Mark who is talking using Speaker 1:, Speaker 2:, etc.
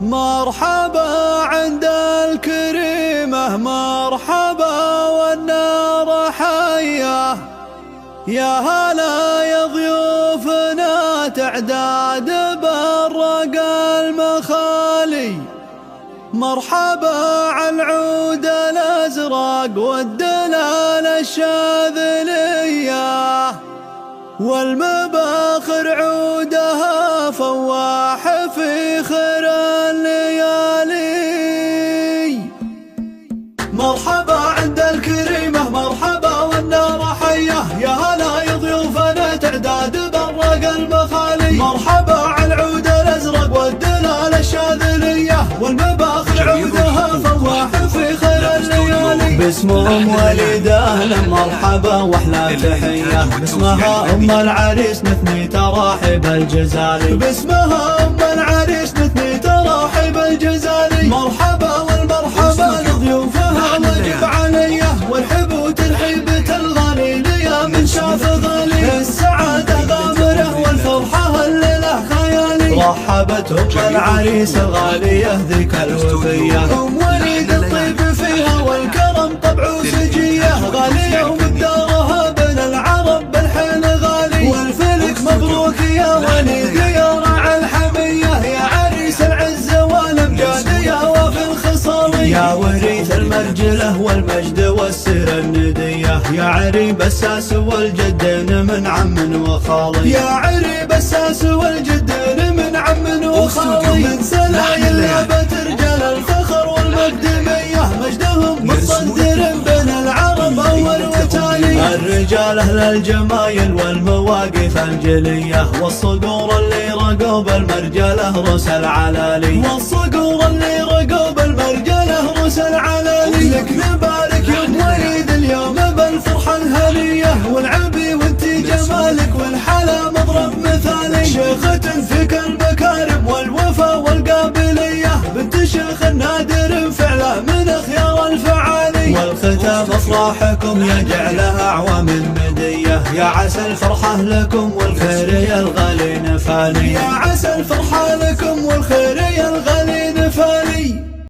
Speaker 1: مرحبا عند الكريمة، مرحبا والنار حية. يا هلا يا ضيوفنا تعداد برق المخالي. مرحبا عالعود الازرق والدلال الشاذلية، والمباخر عودها فواح في خير الليالي. مرحبا عند الكريمة، مرحبا والنار حية. يا هلا يا ضيوفنا تعداد برق المخالي. مرحبا عالعود الازرق والدلال الشاذلية، والمباخر عودها فواح في خير الليالي. باسمهم وليدانا مرحبا واحلى تحية، باسمها ام العريس نثني تراحب الجزالي. باسمها ام العريس نثني تراحب الجزالي. مرحبا والمرحبا لضيوفها واجب عليه، والحب ترحيبة الغالي ليا من شاف غالي. السعادة غامرة والفرحة الليلة خيالي، رحبت ام العريس الغالية ذيك الوفية. ام وليد الطيب فيها والكرم طبع وسجية، غالية ومقدارها بين العرب بالحين غالي. والفلك مبروك يا وليد يا راعي الحمية، يا عريس العزة والامجادية وفي الخصالي. يا وريث المرجلة والمجد والسير الندية، يا عريب الساس والجدين من عم وخالي. يا عريب الساس والجدين من عم وخالي. من سلايل لابت رجال الفخر والمقدمية، مجدهم متصدر بين العرب اول وتالي. الرجال اهل الجمايل والمواقف الجلية، والصقور اللي رقوا بالمرجله رؤوس العلالي. والصقور اللي رقوا بالمرجله رؤوس العلالي. لك نبارك يا ام وليد اليوم بالفرحة الهنية، والعبي وانتي جمالك والحلا مضرب مثالي. شيخة فيك المكارم والوفا والقابلية، بنت شيخ نادر فعله من خيار الفعالي. والختام افراحكم يجعلها اعوام مدية، يا عسى الفرحة لكم والخير يا الغالي نفالي. يا عسى الفرحة لكم والخير يا الغالي نفالي.